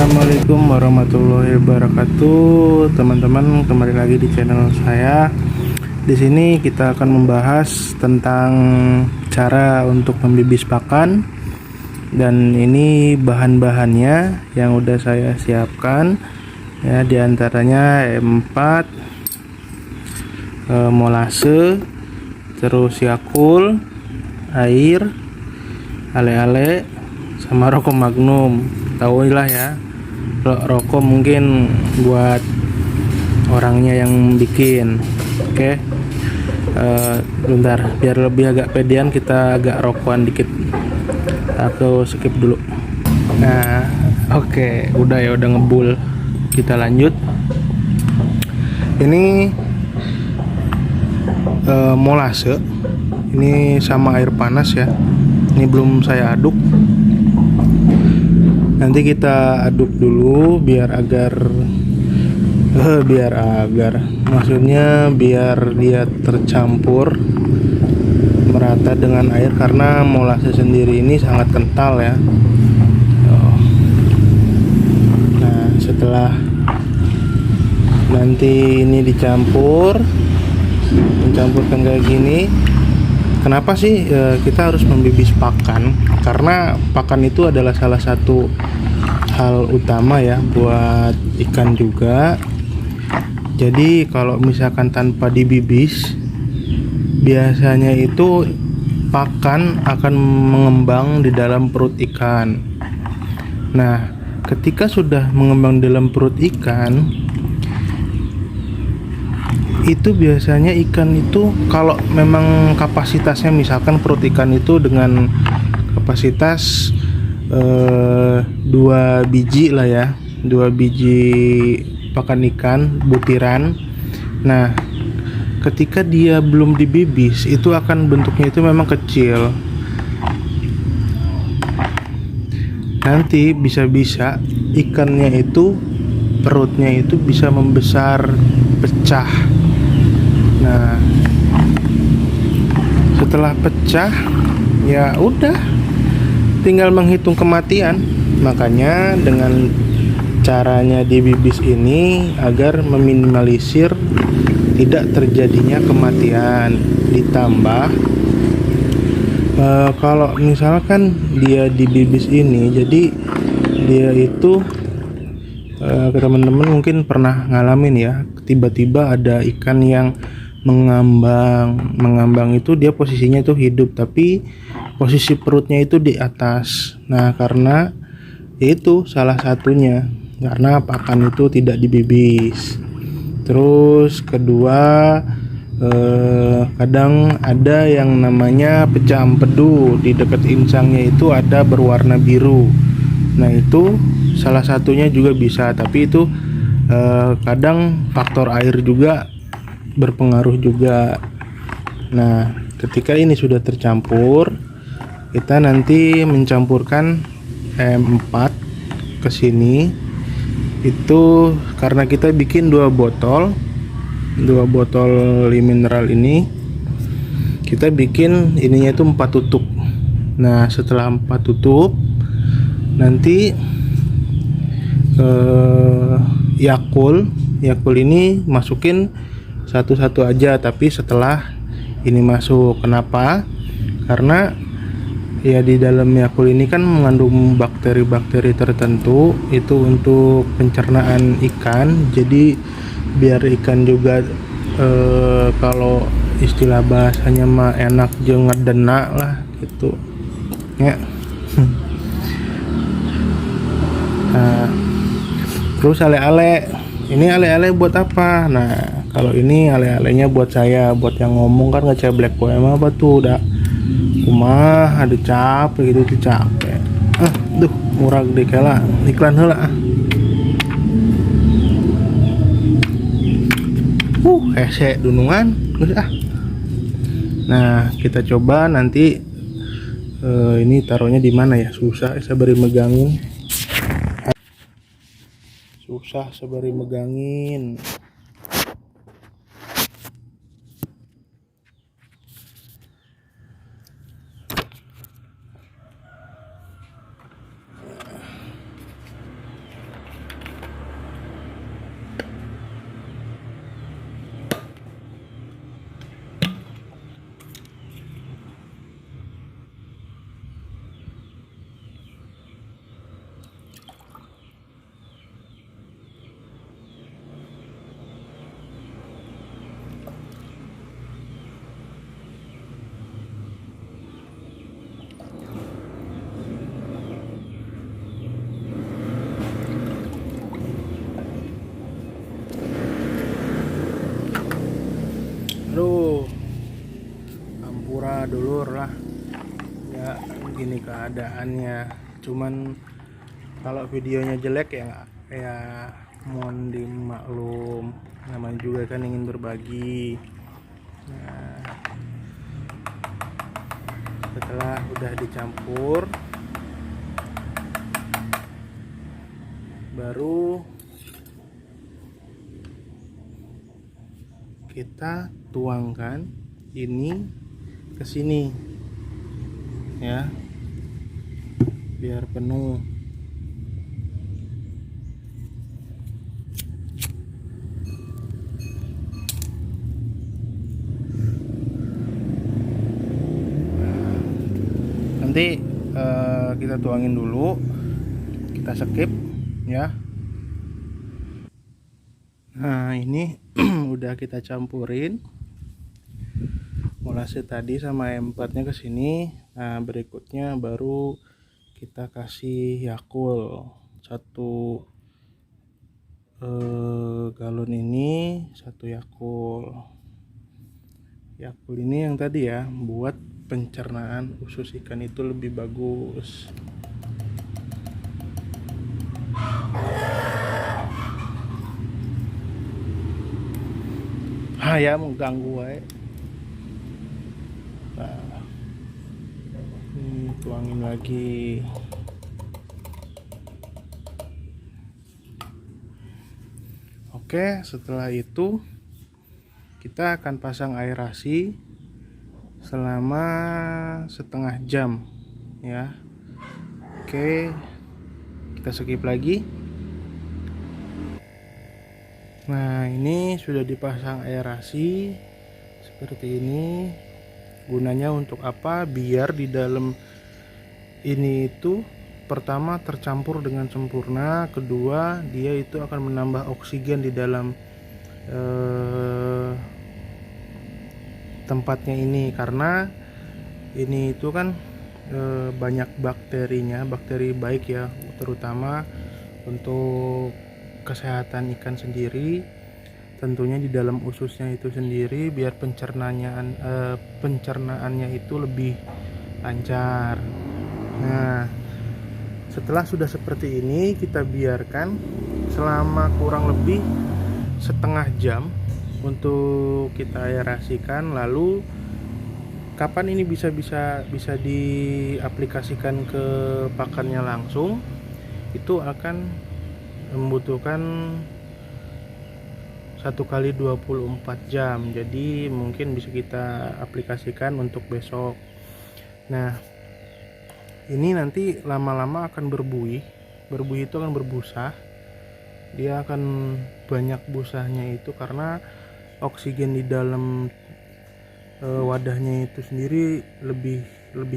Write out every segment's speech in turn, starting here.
Assalamualaikum warahmatullahi wabarakatuh, teman-teman. Kembali lagi di channel saya. Di sini kita akan membahas tentang cara untuk membibis pakan, dan ini bahan-bahannya yang udah saya siapkan. Ya, diantaranya M4, molase, terus Yakult, air, ale-ale, sama rokok Magnum. Tahu lah ya, rokok mungkin buat orangnya yang bikin. Oke, bentar, biar lebih agak pedean kita agak rokokan dikit. Aku skip dulu. Nah, oke, udah ya, udah ngebul. Kita lanjut. Ini molase, ini sama air panas ya. Ini belum saya aduk. Nanti kita aduk dulu biar maksudnya biar dia tercampur merata dengan air, karena molase sendiri ini sangat kental ya. Nah, setelah nanti ini mencampurkan kayak gini. Kenapa sih kita harus membibis pakan? Karena pakan itu adalah salah satu hal utama ya buat ikan juga. Jadi kalau misalkan tanpa dibibis, biasanya itu pakan akan mengembang di dalam perut ikan. Nah, ketika sudah mengembang di dalam perut ikan, itu biasanya ikan itu kalau memang kapasitasnya, misalkan perut ikan itu dengan kapasitas 2 biji lah ya, 2 biji pakan ikan butiran. Nah, ketika dia belum dibibis, itu akan bentuknya itu memang kecil. Nanti bisa-bisa ikannya itu, perutnya itu bisa membesar, pecah. Nah, setelah pecah ya udah, tinggal menghitung kematian. Makanya dengan caranya dibibis ini agar meminimalisir tidak terjadinya kematian. Ditambah kalau misalkan dia dibibis ini, jadi dia itu teman-teman mungkin pernah ngalamin ya, tiba-tiba ada ikan yang mengambang itu dia posisinya itu hidup, tapi posisi perutnya itu di atas. Nah, karena itu salah satunya karena pakan itu tidak dibibis. Terus kedua, kadang ada yang namanya pecah empedu, di dekat insangnya itu ada berwarna biru. Nah, itu salah satunya juga bisa, tapi itu kadang faktor air juga berpengaruh juga. Nah, ketika ini sudah tercampur, kita nanti mencampurkan M4 ke sini. Itu karena kita bikin 2 botol mineral ini, kita bikin ininya itu 4 tutup. Nah, setelah 4 tutup, nanti Yakult ini masukin satu-satu aja, tapi setelah ini masuk. Kenapa? Karena ya di dalam Yakult ini kan mengandung bakteri-bakteri tertentu, itu untuk pencernaan ikan. Jadi biar ikan juga kalau istilah bahasanya mah enak jeung ngedena lah gitu ya. Nah, terus ale-ale, ini ale-ale buat apa? Nah, kalau ini ale-alenya buat saya, buat yang ngomong kan ngeceblek gue emang apa tuh, udah kumah ada capek gitu tuh, capek. Duh, murah gede kala, iklan heula. Hese dunungan geus ah. Nah, kita coba nanti ini taruhnya di mana ya? Susah sabari megangin. Susah sabari megangin. ini keadaannya. Cuman kalau videonya jelek ya mohon dimaklum, namanya juga kan ingin berbagi. Nah, setelah udah dicampur, baru kita tuangkan ini ke sini ya, biar penuh. Nanti kita tuangin dulu, kita skip ya. Nah, ini udah kita campurin molase tadi sama M4-nya ke sini. Nah, berikutnya baru kita kasih Yakult 1 galon ini, 1 Yakult. Yakult ini yang tadi ya, buat pencernaan usus ikan itu lebih bagus. Ya mau ganggu wae. Nah, ini tuangin lagi. Oke, setelah itu kita akan pasang aerasi selama setengah jam ya. Oke, kita skip lagi. Nah, ini sudah dipasang aerasi seperti ini. Gunanya untuk apa? Biar di dalam ini itu pertama tercampur dengan sempurna, kedua dia itu akan menambah oksigen di dalam tempatnya ini, karena ini itu kan banyak bakterinya, bakteri baik ya, terutama untuk kesehatan ikan sendiri. Tentunya di dalam ususnya itu sendiri, biar pencernaannya itu lebih lancar. Nah, setelah sudah seperti ini, kita biarkan selama kurang lebih setengah jam untuk kita aerasikan. Lalu kapan ini bisa diaplikasikan ke pakannya langsung, itu akan membutuhkan 1 kali 24 jam. Jadi mungkin bisa kita aplikasikan untuk besok. Nah, ini nanti lama-lama akan berbuih itu akan berbusa. Dia akan banyak busanya itu karena oksigen di dalam wadahnya itu sendiri lebih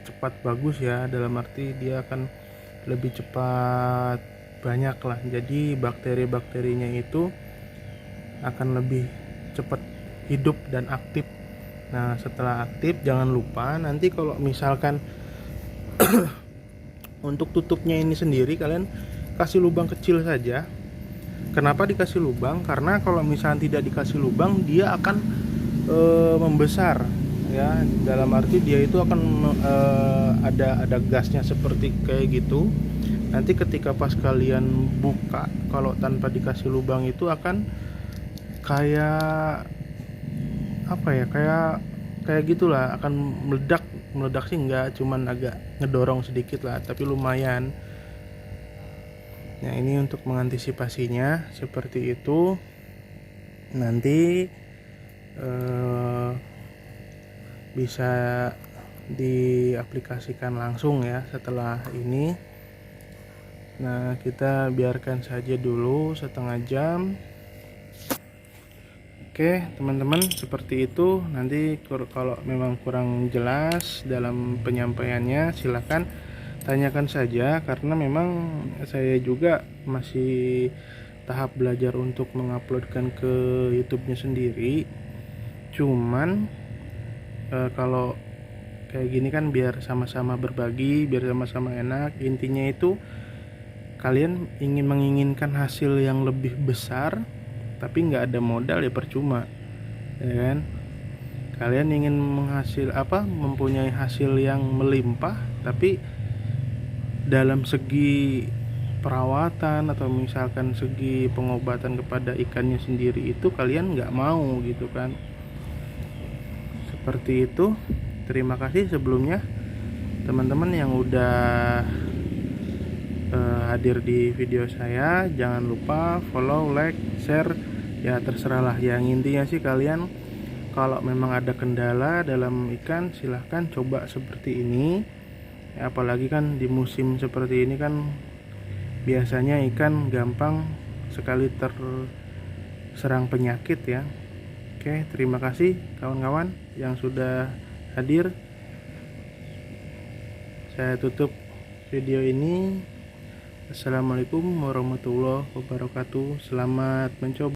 cepat bagus ya, dalam arti dia akan lebih cepat banyak lah. Jadi bakteri-bakterinya itu akan lebih cepat hidup dan aktif. Nah, setelah aktif, jangan lupa nanti kalau misalkan untuk tutupnya ini sendiri kalian kasih lubang kecil saja. Kenapa dikasih lubang? Karena kalau misalnya tidak dikasih lubang, dia akan membesar ya, dalam arti dia itu akan ada gasnya seperti kayak gitu. Nanti ketika pas kalian buka, kalau tanpa dikasih lubang itu akan kayak apa ya, kayak gitulah, akan meledak sih enggak, cuman agak ngedorong sedikit lah, tapi lumayan. Nah, ini untuk mengantisipasinya seperti itu. Nanti bisa diaplikasikan langsung ya setelah ini. Nah, kita biarkan saja dulu setengah jam. Oke teman-teman, seperti itu. Nanti kalau memang kurang jelas dalam penyampaiannya, silakan tanyakan saja, karena memang saya juga masih tahap belajar untuk menguploadkan ke YouTube-nya sendiri. Cuman kalau kayak gini kan biar sama-sama berbagi, biar sama-sama enak. Intinya itu kalian menginginkan hasil yang lebih besar, tapi nggak ada modal ya percuma, ya kan? Kalian ingin mempunyai hasil yang melimpah, Tapi dalam segi perawatan atau misalkan segi pengobatan kepada ikannya sendiri itu kalian nggak mau gitu kan. Seperti itu. Terima kasih sebelumnya teman-teman yang udah hadir di video saya. Jangan lupa follow, like, share, ya terserahlah. Yang intinya sih kalian kalau memang ada kendala dalam ikan silahkan coba seperti ini ya, apalagi kan di musim seperti ini kan biasanya ikan gampang sekali terserang penyakit ya. Oke, terima kasih kawan-kawan yang sudah hadir. Saya tutup video ini. Assalamualaikum warahmatullahi wabarakatuh. Selamat mencoba.